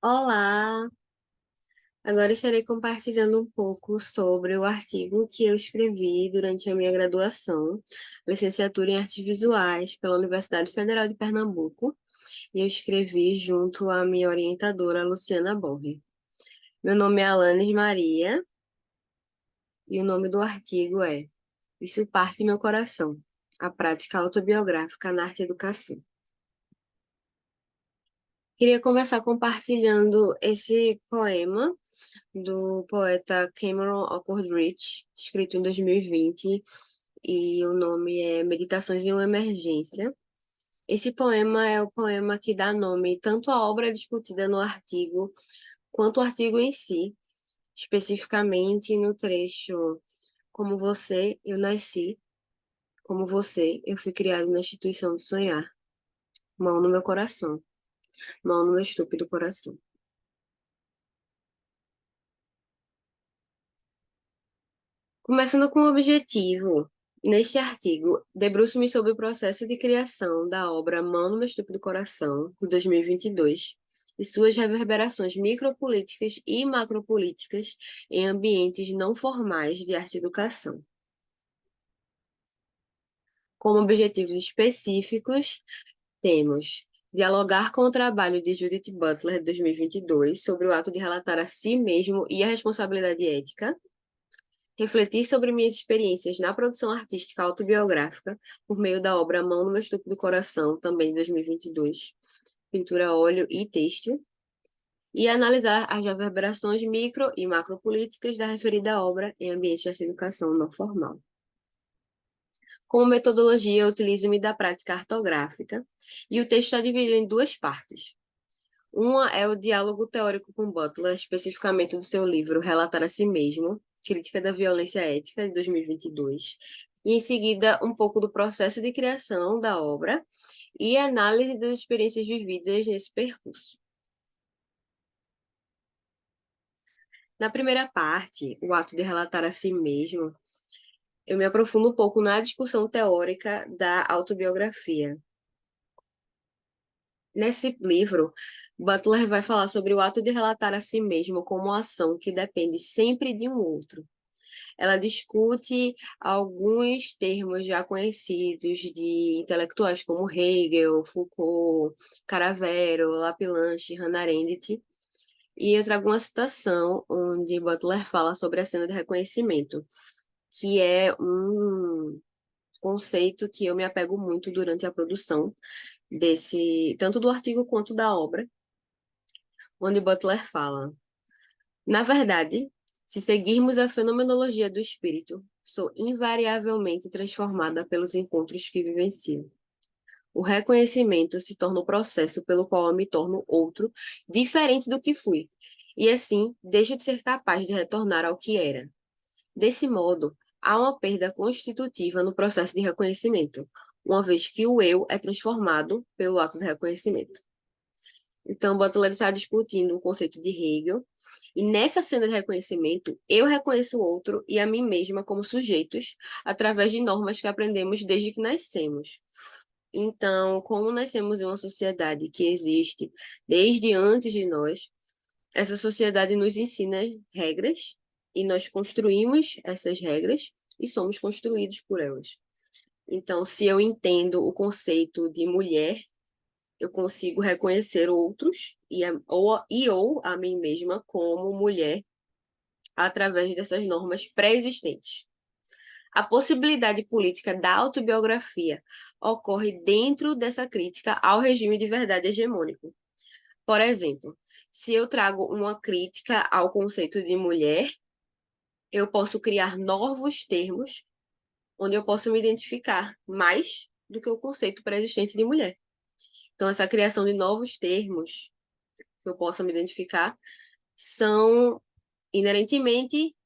Olá! Agora estarei compartilhando um pouco sobre o artigo que eu escrevi durante a minha graduação, licenciatura em Artes Visuais, pela Universidade Federal de Pernambuco, e eu escrevi junto à minha orientadora, Luciana Borri. Meu nome é Alanis Maria, e o nome do artigo é Isso Parte Meu Coração, a prática autobiográfica na arte e educação. Queria começar compartilhando esse poema do poeta Cameron Awkward-Rich, escrito em 2020, e o nome é Meditações em uma Emergência. Esse poema é o poema que dá nome tanto à obra discutida no artigo, quanto ao artigo em si, especificamente no trecho Como você, eu nasci, como você, eu fui criado na instituição de sonhar. Mão no meu coração, mão no meu estúpido coração. Começando com o objetivo, neste artigo, debruço-me sobre o processo de criação da obra Mão no Meu Estúpido Coração, de 2022, e suas reverberações micropolíticas e macropolíticas em ambientes não formais de arte e educação. Como objetivos específicos, temos dialogar com o trabalho de Judith Butler, de 2022, sobre o ato de relatar a si mesmo e a responsabilidade ética, refletir sobre minhas experiências na produção artística autobiográfica por meio da obra Mão no Meu Estúpido Coração, também de 2022, pintura a óleo e têxtil, e analisar as reverberações micro e macropolíticas da referida obra em ambiente de educação não formal. Como metodologia, eu utilizo-me da prática artográfica, e o texto está dividido em duas partes. Uma é o diálogo teórico com Butler, especificamente do seu livro Relatar a Si Mesmo, Crítica da Violência Ética, de 2022. E, em seguida, um pouco do processo de criação da obra e análise das experiências vividas nesse percurso. Na primeira parte, o ato de relatar a si mesmo, eu me aprofundo um pouco na discussão teórica da autobiografia. Nesse livro, Butler vai falar sobre o ato de relatar a si mesmo como uma ação que depende sempre de um outro. Ela discute alguns termos já conhecidos de intelectuais como Hegel, Foucault, Caravero, Laplanche, Hannah Arendt, e eu trago uma citação onde Butler fala sobre a cena de reconhecimento, que é um conceito que eu me apego muito durante a produção desse, tanto do artigo quanto da obra, onde Butler fala: na verdade, se seguirmos a fenomenologia do espírito, sou invariavelmente transformada pelos encontros que vivencio. O reconhecimento se torna o processo pelo qual eu me torno outro, diferente do que fui, e assim deixo de ser capaz de retornar ao que era. Desse modo, há uma perda constitutiva no processo de reconhecimento, uma vez que o eu é transformado pelo ato de reconhecimento. Então, Butler está discutindo o conceito de Hegel, e nessa cena de reconhecimento, eu reconheço o outro e a mim mesma como sujeitos, através de normas que aprendemos desde que nascemos. Então, como nascemos em uma sociedade que existe desde antes de nós, essa sociedade nos ensina regras e nós construímos essas regras e somos construídos por elas. Então, se eu entendo o conceito de mulher, eu consigo reconhecer outros ou a mim mesma como mulher através dessas normas pré-existentes. A possibilidade política da autobiografia ocorre dentro dessa crítica ao regime de verdade hegemônico. Por exemplo, se eu trago uma crítica ao conceito de mulher, eu posso criar novos termos onde eu posso me identificar mais do que o conceito pré-existente de mulher. Então, essa criação de novos termos que eu possa me identificar são inerentemente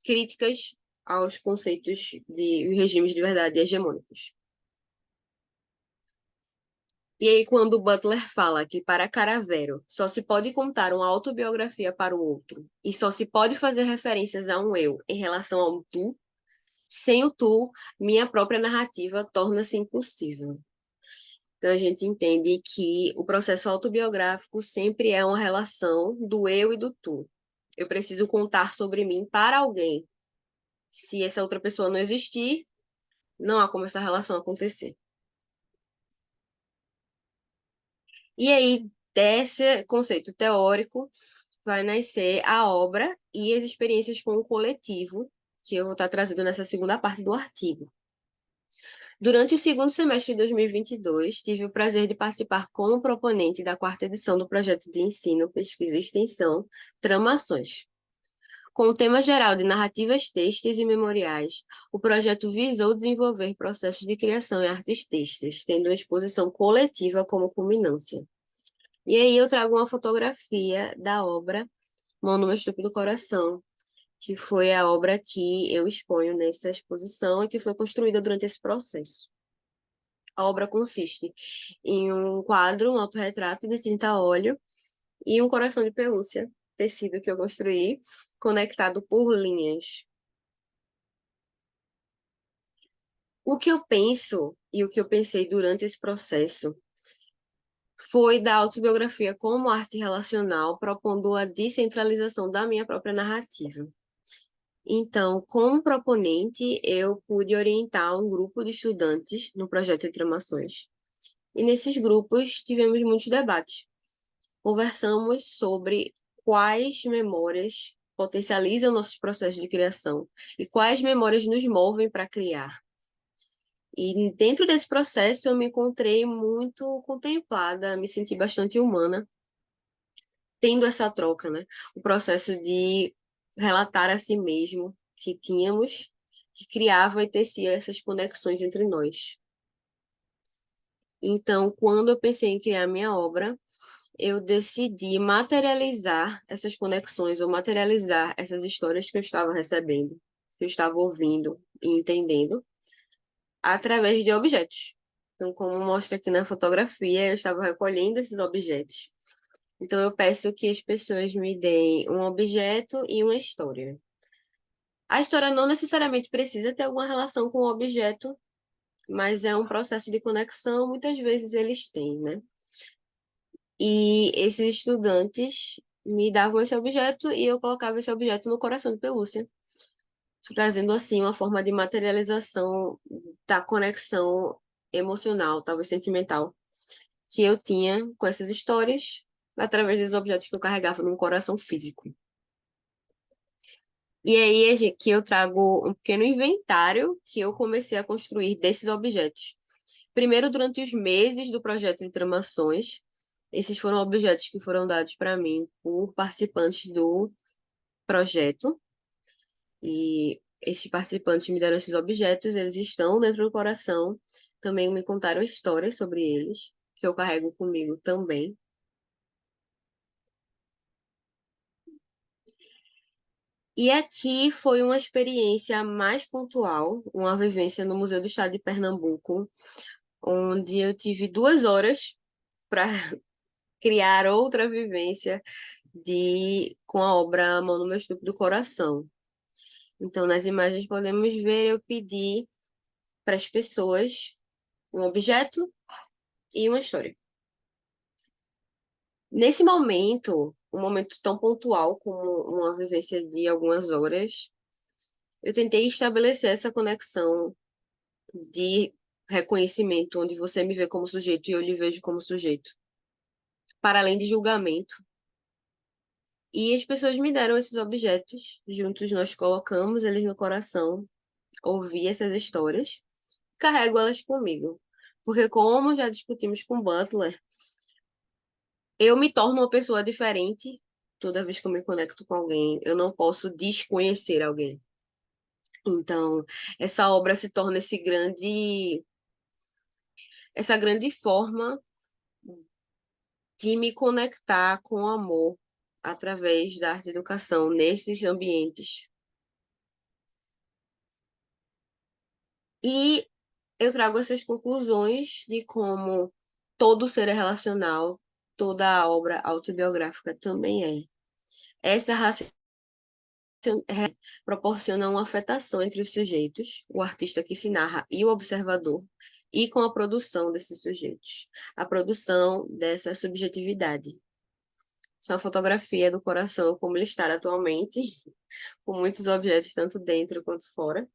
críticas aos conceitos de regimes de verdade hegemônicos. E aí, quando Butler fala que para Caravero só se pode contar uma autobiografia para o outro e só se pode fazer referências a um eu em relação ao tu, sem o tu, minha própria narrativa torna-se impossível. Então, a gente entende que o processo autobiográfico sempre é uma relação do eu e do tu. Eu preciso contar sobre mim para alguém. Se essa outra pessoa não existir, não há como essa relação acontecer. E aí, desse conceito teórico, vai nascer a obra e as experiências com o coletivo, que eu vou estar trazendo nessa segunda parte do artigo. Durante o segundo semestre de 2022, tive o prazer de participar como proponente da quarta edição do projeto de ensino, pesquisa e extensão Tramações. Com o tema geral de narrativas textas e memoriais, o projeto visou desenvolver processos de criação em artes textas, tendo uma exposição coletiva como culminância. E aí eu trago uma fotografia da obra Mão no Estúpido Coração, que foi a obra que eu exponho nessa exposição e que foi construída durante esse processo. A obra consiste em um quadro, um autorretrato de tinta a óleo e um coração de pelúcia, tecido que eu construí, conectado por linhas. O que eu penso e o que eu pensei durante esse processo foi da autobiografia como arte relacional, propondo a descentralização da minha própria narrativa. Então, como proponente, eu pude orientar um grupo de estudantes no projeto de tramações. E nesses grupos tivemos muitos debates. Conversamos sobre quais memórias potencializam nossos processos de criação e quais memórias nos movem para criar. E dentro desse processo eu me encontrei muito contemplada, me senti bastante humana, tendo essa troca, né? O processo de relatar a si mesmo que tínhamos, que criava e tecia essas conexões entre nós. Então, quando eu pensei em criar minha obra, eu decidi materializar essas conexões ou materializar essas histórias que eu estava recebendo, que eu estava ouvindo e entendendo, através de objetos. Então, como mostra aqui na fotografia, eu estava recolhendo esses objetos. Então, eu peço que as pessoas me deem um objeto e uma história. A história não necessariamente precisa ter alguma relação com o objeto, mas é um processo de conexão, muitas vezes eles têm, né? E esses estudantes me davam esse objeto e eu colocava esse objeto no coração de pelúcia, trazendo assim uma forma de materialização da conexão emocional, talvez sentimental, que eu tinha com essas histórias através dos objetos que eu carregava num coração físico. E aí que eu trago um pequeno inventário que eu comecei a construir desses objetos. Primeiro, durante os meses do projeto de tramações, esses foram objetos que foram dados para mim por participantes do projeto. E esses participantes me deram esses objetos, eles estão dentro do coração. Também me contaram histórias sobre eles, que eu carrego comigo também. E aqui foi uma experiência mais pontual, uma vivência no Museu do Estado de Pernambuco, onde eu tive 2 horas para criar outra vivência com a obra A Mão no Meu Estúpido Coração. Então, nas imagens podemos ver eu pedi para as pessoas um objeto e uma história. Nesse momento, um momento tão pontual como uma vivência de algumas horas, eu tentei estabelecer essa conexão de reconhecimento, onde você me vê como sujeito e eu lhe vejo como sujeito, para além de julgamento. E as pessoas me deram esses objetos, juntos nós colocamos eles no coração, ouvi essas histórias, carrego elas comigo. Porque, como já discutimos com Butler, eu me torno uma pessoa diferente toda vez que eu me conecto com alguém. Eu não posso desconhecer alguém. Então, essa obra se torna essa grande forma de me conectar com o amor através da arte e educação nesses ambientes. E eu trago essas conclusões de como todo ser é relacional, toda a obra autobiográfica também é. Essa proporciona uma afetação entre os sujeitos, o artista que se narra e o observador, e com a produção desses sujeitos, a produção dessa subjetividade. Isso é uma fotografia do coração como ele está atualmente, com muitos objetos tanto dentro quanto fora.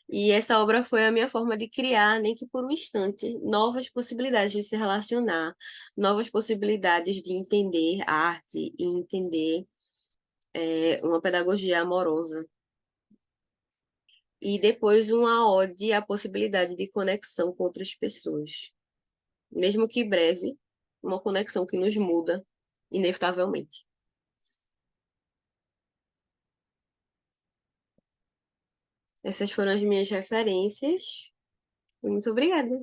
E essa obra foi a minha forma de criar, nem que por um instante, novas possibilidades de se relacionar, novas possibilidades de entender arte e entender uma pedagogia amorosa. E depois uma ode à possibilidade de conexão com outras pessoas. Mesmo que breve, uma conexão que nos muda, inevitavelmente. Essas foram as minhas referências. Muito obrigada.